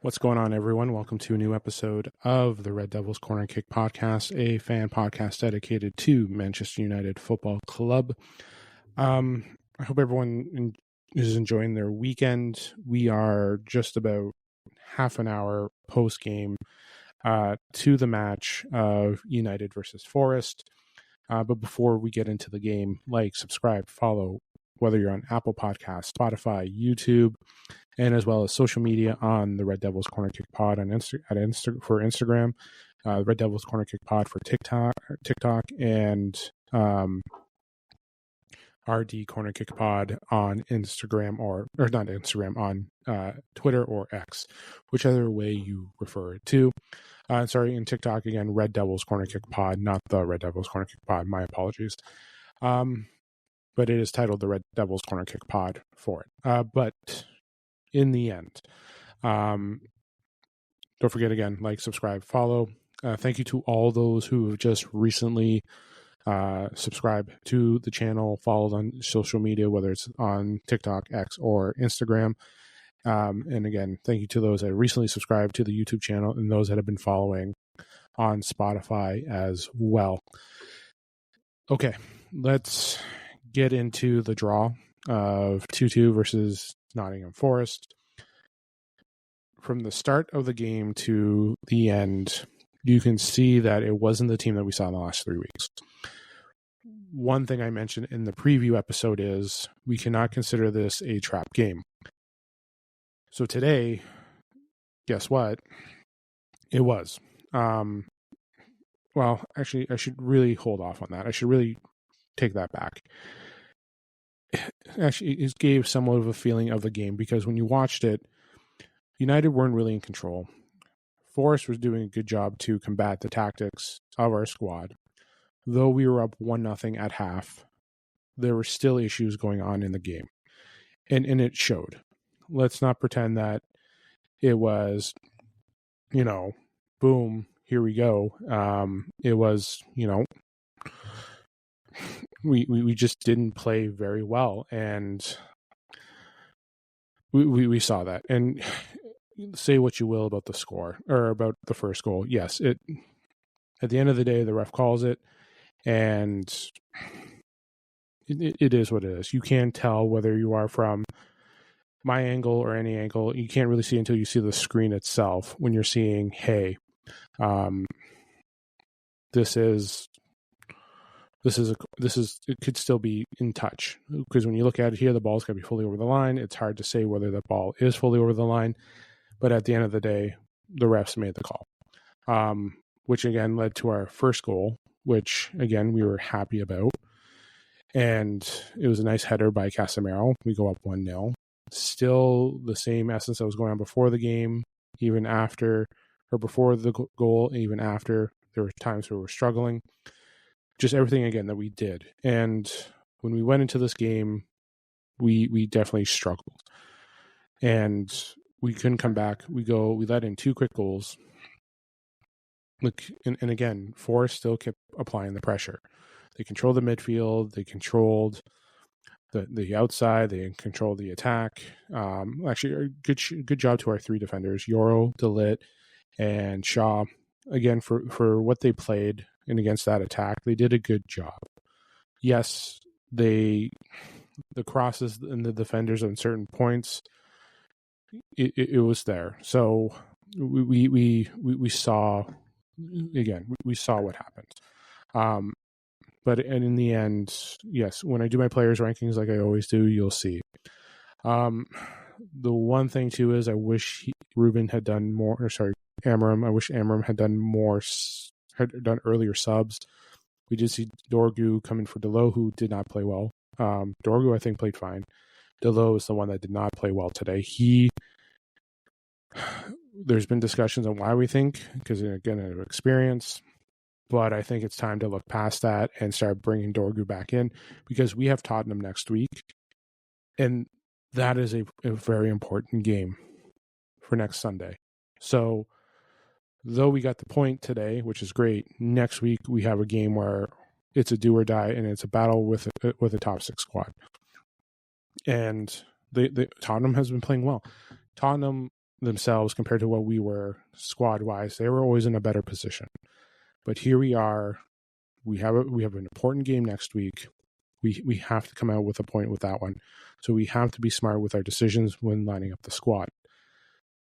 What's going on, everyone? Welcome to a new episode of the Red Devils Corner Kick Podcast, a fan podcast dedicated to Manchester United Football Club. I hope everyone is enjoying their weekend. We are just about half an hour post-game to the match of United versus Forest. But before we get into the game, like, subscribe, follow, whether you're on Apple Podcasts, Spotify, YouTube, and as well as social media on the Red Devils Corner Kick Pod on for Instagram, Red Devils Corner Kick Pod for TikTok, and RD Corner Kick Pod on Instagram or not Instagram, on Twitter or X, whichever way you refer it to. In TikTok again, Red Devils Corner Kick Pod, not the Red Devils Corner Kick Pod. My apologies. But it is titled the Red Devils Corner Kick Pod for it. But in the end, don't forget again, like, subscribe, follow. Thank you to all those who have just recently subscribed to the channel, followed on social media, whether it's on TikTok, X, or Instagram. And again, thank you to those that recently subscribed to the YouTube channel and those that have been following on Spotify as well. Okay, let's get into the draw of 2-2 versus Nottingham Forest. From the start of the game to the end, you can see that it wasn't the team that we saw in the last 3 weeks. One thing I mentioned in the preview episode is we cannot consider this a trap game. So today, guess what? It was. Well, actually, I should really hold off on that. I should really take that back. Actually, it gave somewhat of a feeling of the game because when you watched it, United weren't really in control. Forest was doing a good job to combat the tactics of our squad. Though we were up 1-0 at half, there were still issues going on in the game. And it showed. Let's not pretend that it was, boom, here we go. It was, we just didn't play very well, and we saw that. And say what you will about the score or about the first goal. Yes, at the end of the day, the ref calls it, and it is what it is. You can't tell whether you are from my angle or any angle. You can't really see until you see the screen itself when you're seeing, hey, this is it could still be in touch, because when you look at it here, the ball's got to be fully over the line. It's hard to say whether the ball is fully over the line, but at the end of the day, the refs made the call, which again led to our first goal, which again we were happy about, and it was a nice header by Casemiro. We go up 1-0. Still the same essence that was going on before the game, even after, or before the goal, even after. There were times where we were struggling. Just everything again that we did. And when we went into this game, we definitely struggled. And we couldn't come back. We let in 2 quick goals. Look, and again, Forrest still kept applying the pressure. They controlled the midfield. They controlled the outside. They controlled the attack. Actually, a good job to our 3 defenders, Yoro, De Ligt, and Shaw. Again, for what they played and against that attack, they did a good job. Yes, the crosses and the defenders on certain points, it was there. So we saw, again, we saw what happened. But in the end, yes, when I do my players rankings like I always do, you'll see. The one thing too is I wish Ruben had done more. Amram. I wish Amram had done more. Had done earlier subs. We did see Dorgu come in for Dalot, who did not play well. Dorgu, I think, played fine. Dalot is the one that did not play well today. There's been discussions on why we think, because again, of experience. But I think it's time to look past that and start bringing Dorgu back in, because we have Tottenham next week. And that is a very important game for next Sunday. So, though we got the point today, which is great, next week we have a game where it's a do or die, and it's a battle with a top 6 squad. And the Tottenham has been playing well. Tottenham, themselves compared to what we were squad-wise. They were always in a better position. But here we are. We have an important game next week. We have to come out with a point with that one. So we have to be smart with our decisions when lining up the squad.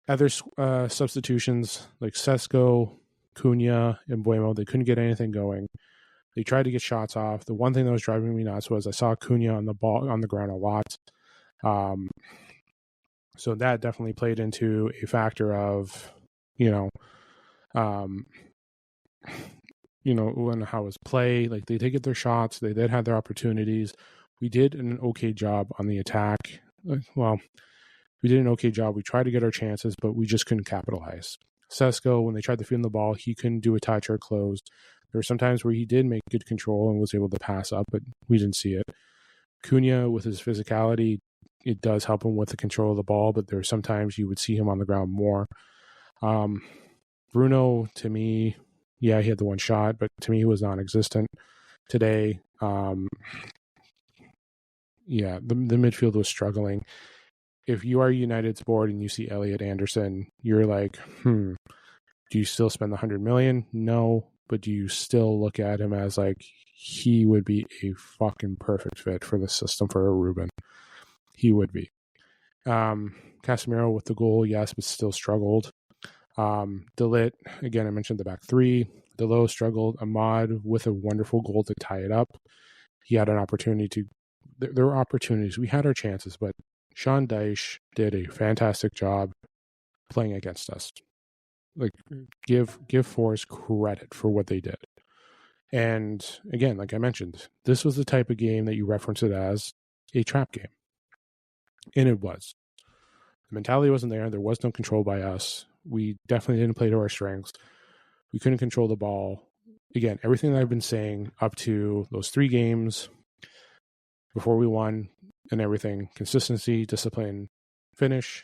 Other substitutions like Sesko, Cunha, and Buemo, they couldn't get anything going. They tried to get shots off. The one thing that was driving me nuts was I saw Cunha on the ground a lot. So that definitely played into a factor of, when how his play, like they did get their shots, they did have their opportunities. We did an okay job on the attack. Well, we did an okay job. We tried to get our chances, but we just couldn't capitalize. Sesko, when they tried to field the ball, he couldn't do a touch or closed. There were some times where he did make good control and was able to pass up, but we didn't see it. Cunha, with his physicality, it does help him with the control of the ball, but there are sometimes you would see him on the ground more. Bruno, to me, yeah, he had the one shot, but to me, he was non-existent today. The midfield was struggling. If you are United's board and you see Elliot Anderson, you're like, do you still spend the 100 million? No, but do you still look at him as like he would be a fucking perfect fit for the system for a Ruben? He would be. Casemiro with the goal, yes, but still struggled. De Ligt, again, I mentioned the back three. Dalot struggled. Ahmad with a wonderful goal to tie it up. He had an opportunity to. There were opportunities. We had our chances, but Sean Dyche did a fantastic job playing against us. Like, give Forest credit for what they did. And again, like I mentioned, this was the type of game that you reference it as a trap game. And it was. The mentality wasn't there. There was no control by us. We definitely didn't play to our strengths. We couldn't control the ball. Again, everything that I've been saying up to those 3 games before we won and everything, consistency, discipline, finish,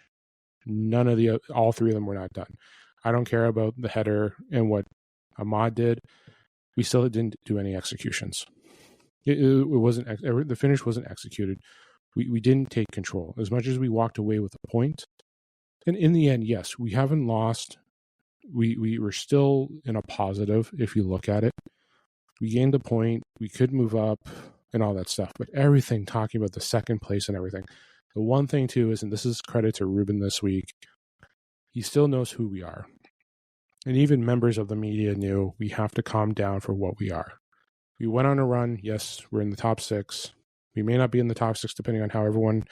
all 3 of them were not done. I don't care about the header and what Ahmad did. We still didn't do any executions. It wasn't, the finish wasn't executed. We didn't take control. As much as we walked away with a point, and in the end, yes, we haven't lost. We were still in a positive if you look at it. We gained a point. We could move up and all that stuff. But everything talking about the second place and everything. The one thing too is, and this is credit to Ruben this week, he still knows who we are. And even members of the media knew we have to calm down for what we are. We went on a run. Yes, we're in the top 6. We may not be in the top 6 depending on how everyone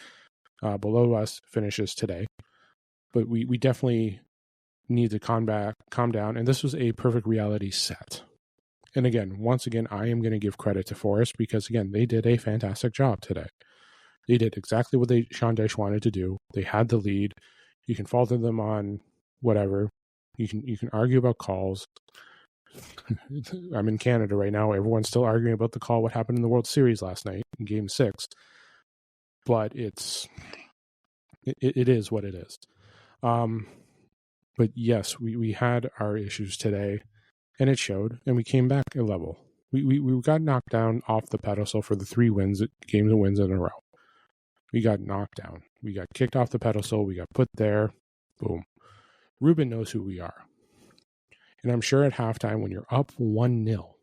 below us finishes today. But we definitely need to calm down. And this was a perfect reality set. And again, once again, I am going to give credit to Forest because, again, they did a fantastic job today. They did exactly what Sean Dyche wanted to do. They had the lead. You can fault them on whatever. You can argue about calls. I'm in Canada right now. Everyone's still arguing about the call, what happened in the World Series last night in Game 6. But it is what it is. But yes, we had our issues today, and it showed, and we came back a level. We got knocked down off the pedestal for the 3 games and wins in a row. We got knocked down. We got kicked off the pedestal. We got put there. Boom. Ruben knows who we are. And I'm sure at halftime when you're up 1-0,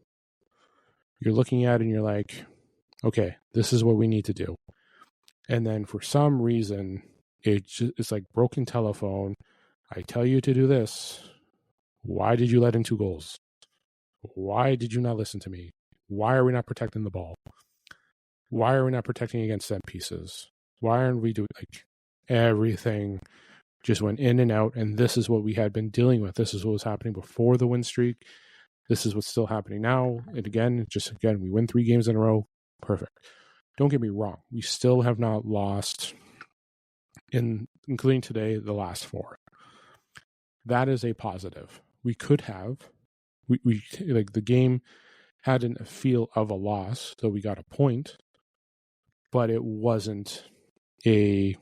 you're looking at it and you're like, okay, this is what we need to do. And then for some reason, it's like broken telephone. I tell you to do this. Why did you let in 2 goals? Why did you not listen to me? Why are we not protecting the ball? Why are we not protecting against set pieces? Why aren't we doing, like, everything just went in and out, and this is what we had been dealing with. This is what was happening before the win streak. This is what's still happening now. And again, we win 3 games in a row. Perfect. Don't get me wrong. We still have not lost, including today, the last 4. That is a positive. We could have. We like the game had a feel of a loss, so we got a point, but it wasn't it's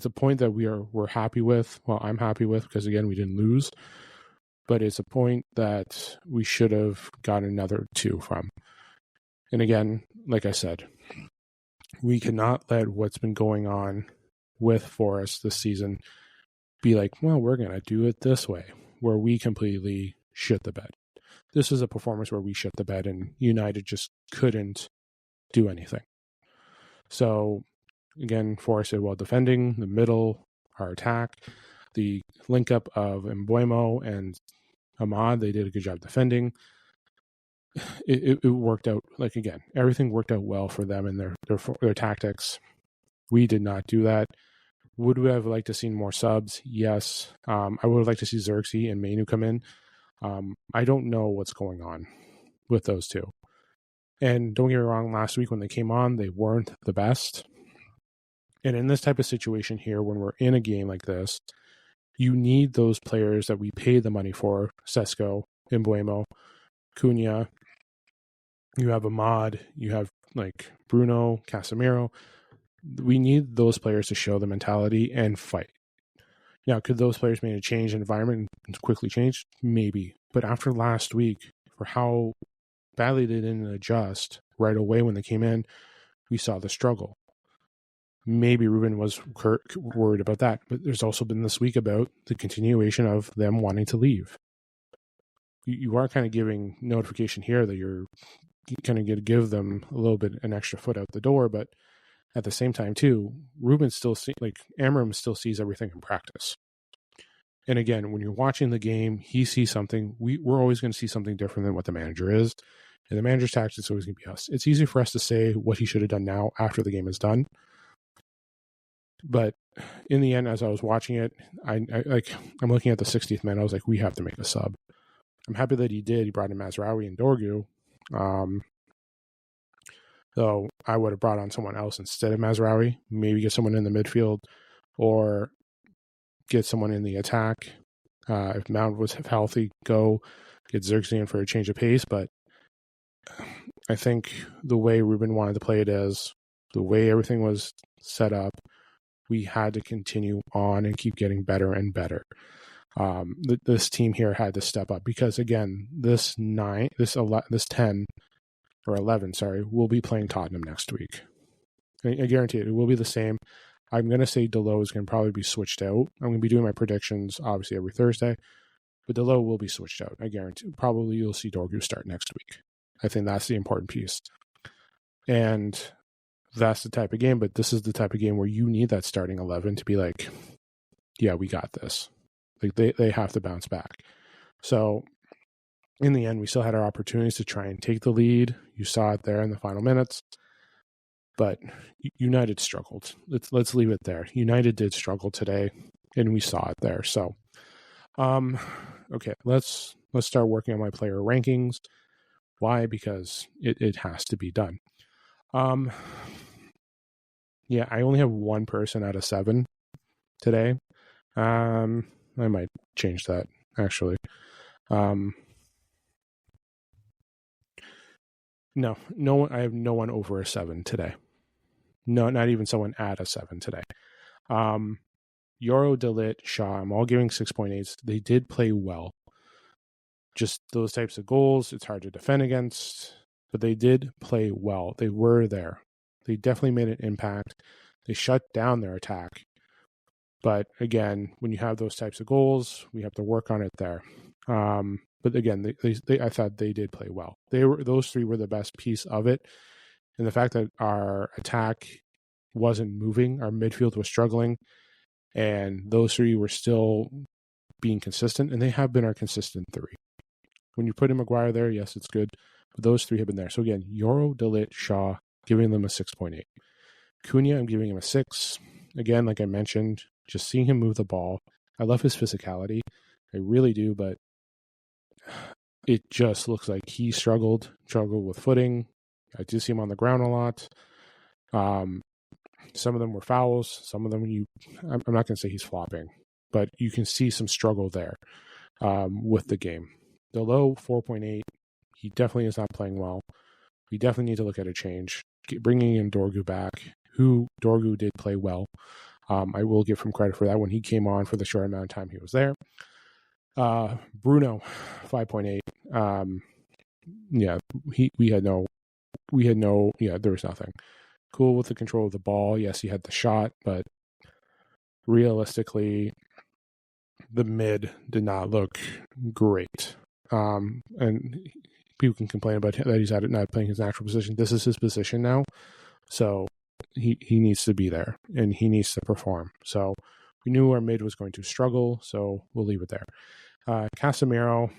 a point that we're happy with. Well, I'm happy with because again we didn't lose, but it's a point that we should have got another 2 from. And again, like I said, we cannot let what's been going on with Forest this season be like, well, we're going to do it this way, where we completely shit the bed. This was a performance where we shit the bed and United just couldn't do anything. So again, Forest did well defending, the middle, our attack, the link up of Mbeumo and Ahmad, they did a good job defending. It worked out, like, again, everything worked out well for them and their tactics. We did not do that. Would we have liked to see more subs? Yes. I would have liked to see Xerxes and Mainu come in. I don't know what's going on with those two. And don't get me wrong, last week when they came on, they weren't the best. And in this type of situation here, when we're in a game like this, you need those players that we pay the money for, Sesko, Mbeumo, Cunha. You have Ahmad, you have like Bruno, Casemiro. We need those players to show the mentality and fight. Now, could those players make a change in environment and quickly change? Maybe. But after last week, for how badly they didn't adjust right away when they came in, we saw the struggle. Maybe Ruben was worried about that. But there's also been this week about the continuation of them wanting to leave. You are kind of giving notification here that you're kind of going to give them a little bit an extra foot out the door, but at the same time too, Ruben still Amram still sees everything in practice. And again, when you're watching the game, he sees something. We're always going to see something different than what the manager is, and the manager's tactics is always going to be us. It's easy for us to say what he should have done now after the game is done, but in the end, as I was watching it, I'm looking at the 60th minute. I was like, we have to make a sub. I'm happy that he did. He brought in Mazraoui and Dorgu. Though I would have brought on someone else instead of Mazraoui, maybe get someone in the midfield or get someone in the attack. If Mount was healthy, go get Xerxes in for a change of pace. But I think the way Ruben wanted to play it is the way everything was set up, we had to continue on and keep getting better and better. This team here had to step up because, again, this 10 or 11, we'll be playing Tottenham next week. I guarantee it will be the same. I'm going to say Dalot is going to probably be switched out. I'm going to be doing my predictions, obviously, every Thursday. But Dalot will be switched out. I guarantee. Probably you'll see Dorgu start next week. I think that's the important piece. And that's the type of game, but this is the type of game where you need that starting 11 to be like, yeah, we got this. Like they have to bounce back. So in the end, we still had our opportunities to try and take the lead. You saw it there in the final minutes. But United struggled. Let's leave it there. United did struggle today, and we saw it there. So, okay, let's start working on my player rankings. Why? Because it has to be done. Yeah, I only have one person out of 7 today. I might change that actually. No one. I have no one over a 7 today. No, not even someone at a 7 today. Yoro, De Ligt, Shaw, I'm all giving 6.8s. They did play well. Just those types of goals, it's hard to defend against, but they did play well. They were there. They definitely made an impact. They shut down their attack. But again, when you have those types of goals, we have to work on it there. But again, I thought they did play well. Those 3 were the best piece of it. And the fact that our attack wasn't moving, our midfield was struggling, and those 3 were still being consistent, and they have been our consistent 3. When you put in Maguire there, yes, it's good, but those 3 have been there. So again, Yoro, De Ligt, Shaw, giving them a 6.8. Cunha, I'm giving him a 6. Again, like I mentioned, just seeing him move the ball. I love his physicality. I really do, but it just looks like he struggled with footing. I do see him on the ground a lot. Some of them were fouls. Some of them, I'm not going to say he's flopping, but you can see some struggle there with the game. The low 4.8, he definitely is not playing well. We definitely need to look at a change. Bringing in Dorgu back, Dorgu did play well. I will give him credit for that when he came on for the short amount of time he was there. Bruno, 5.8. Yeah, there was nothing. Cool with the control of the ball. Yes, he had the shot, but realistically, the mid did not look great. And people can complain about that he's not playing his natural position. This is his position now. So he needs to be there and he needs to perform. So we knew our mid was going to struggle, so we'll leave it there. Casemiro,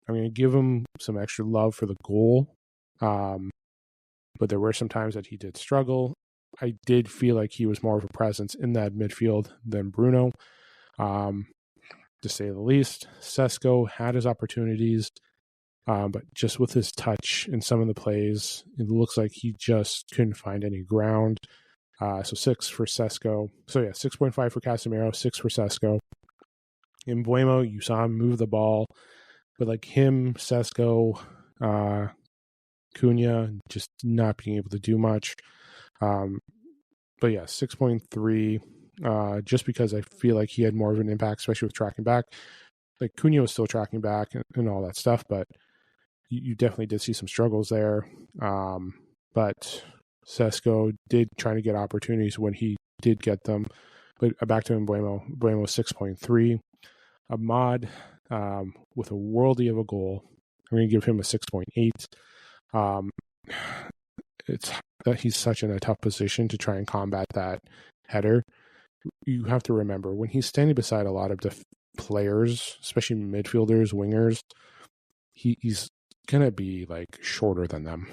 I'm going to give him some extra love for the goal. But there were some times that he did struggle. I did feel like he was more of a presence in that midfield than Bruno, to say the least. Sesko had his opportunities, but just with his touch in some of the plays, it looks like he just couldn't find any ground. So 6 for Sesko. So yeah, 6.5 for Casemiro, 6 for Sesko. In Mbeumo, you saw him move the ball, but like him, Sesko, Cunha just not being able to do much. But yeah, 6.3, just because I feel like he had more of an impact, especially with tracking back. Like Cunha was still tracking back and all that stuff, but you definitely did see some struggles there. But Sesko did try to get opportunities when he did get them. But back to Mbeumo. Mbeumo 6.3. Ahmad, with a worldie of a goal, I'm going to give him a 6.8. It's that he's such in a tough position to try and combat that header. You have to remember when he's standing beside a lot of players, especially midfielders, wingers, he's gonna be like shorter than them.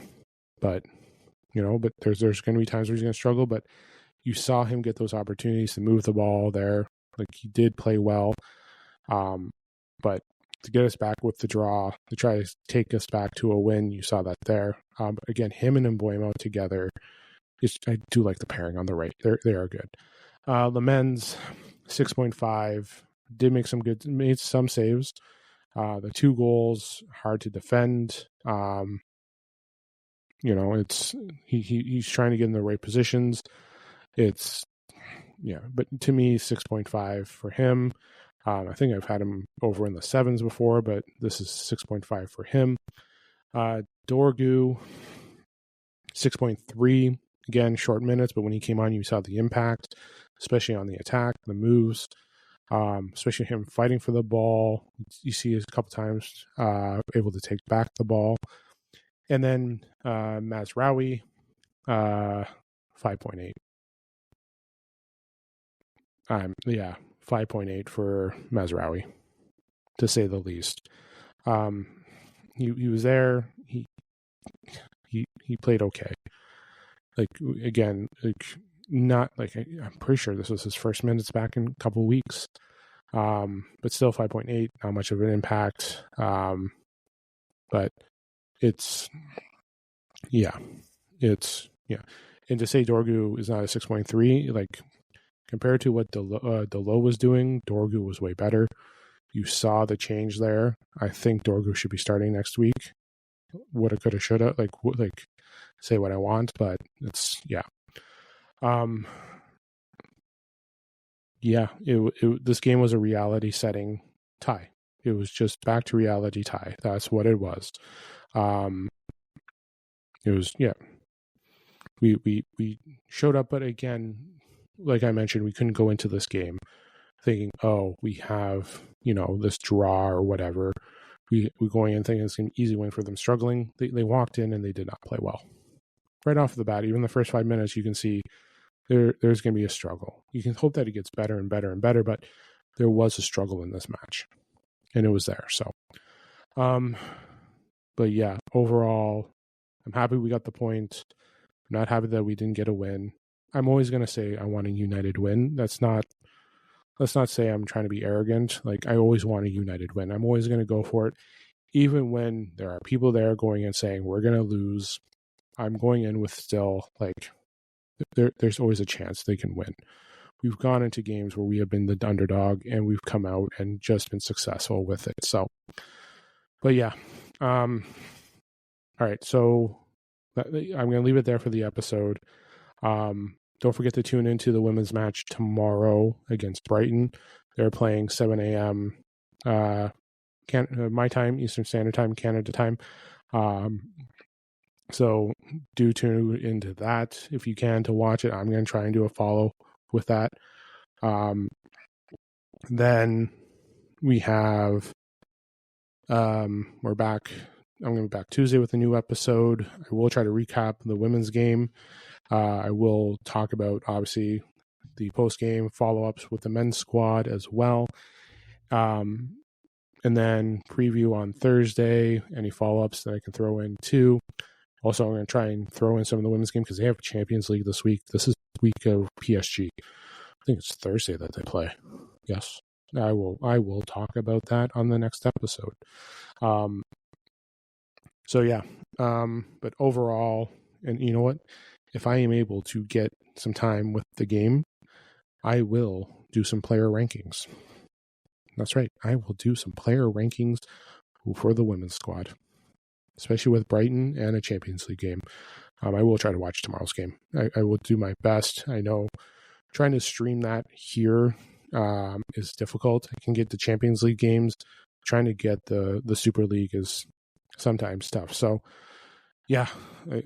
But but there's going to be times where he's going to struggle. But you saw him get those opportunities to move the ball there. Like he did play well, but to get us back with the draw, to try to take us back to a win, you saw that there. Again, him and Mbeumo together, I do like the pairing on the right. They are good. Lemens, 6.5, did made some saves. The 2 goals, hard to defend. It's he's trying to get in the right positions. But to me, 6.5 for him. I think I've had him over in the 7s before, but this is 6.5 for him. Dorgu, 6.3. Again, short minutes, but when he came on, you saw the impact, especially on the attack, the moves, especially him fighting for the ball. You see a couple times able to take back the ball. And then Mazraoui, 5.8. 5.8 for Mazraoui, to say the least. He was there. He played okay. Like again, not like I'm pretty sure this was his first minutes back in a couple of weeks. But still 5.8, not much of an impact. But it's. And to say Dorgu is not a 6.3, like compared to what Delo was doing, Dorgu was way better. You saw the change there. I think Dorgu should be starting next week. Woulda, coulda, shoulda. Like say what I want, but it's this game was a reality setting tie. It was just back to reality tie. That's what it was. It was We showed up, but again, like I mentioned, we couldn't go into this game thinking, oh, we have this draw or whatever. We're going in thinking it's an easy win for them. Struggling, they walked in and they did not play well. Right off the bat, even the first 5 minutes, you can see there's going to be a struggle. You can hope that it gets better and better and better, but there was a struggle in this match, and it was there. So, but yeah, overall, I'm happy we got the point. I'm not happy that we didn't get a win. I'm always going to say I want a United win. Let's not say I'm trying to be arrogant. Like, I always want a United win. I'm always going to go for it. Even when there are people there going and saying we're going to lose, I'm going in with still, like, there's always a chance they can win. We've gone into games where we have been the underdog and we've come out and just been successful with it. So, but yeah. All right. So I'm going to leave it there for the episode. Don't forget to tune into the women's match tomorrow against Brighton. They're playing 7 a.m. My time, Eastern Standard Time, Canada time. So do tune into that if you can to watch it. I'm going to try and do a follow with that. Then we have, we're back. I'm going to be back Tuesday with a new episode. I will try to recap the women's game. I will talk about, obviously, the post-game follow-ups with the men's squad as well. And then preview on Thursday, any follow-ups that I can throw in too. Also, I'm going to try and throw in some of the women's game because they have Champions League this week. This is the week of PSG. I think it's Thursday that they play. Yes, I will talk about that on the next episode. So yeah, but overall, and you know what? If I am able to get some time with the game, I will do some player rankings. That's right. I will do some player rankings for the women's squad, especially with Brighton and a Champions League game. I will try to watch tomorrow's game. I will do my best. I know trying to stream that here is difficult. I can get the Champions League games. Trying to get the Super League is sometimes tough. So, yeah,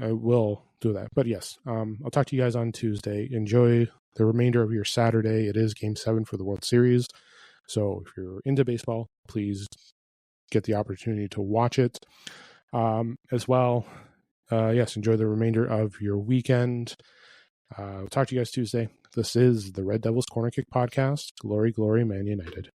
I will do that. But yes, I'll talk to you guys on Tuesday. Enjoy the remainder of your Saturday. It is Game 7 for the World Series. So if you're into baseball, please get the opportunity to watch it as well. Yes, enjoy the remainder of your weekend. I'll talk to you guys Tuesday. This is the Red Devils Corner Kick Podcast. Glory, glory, Man United.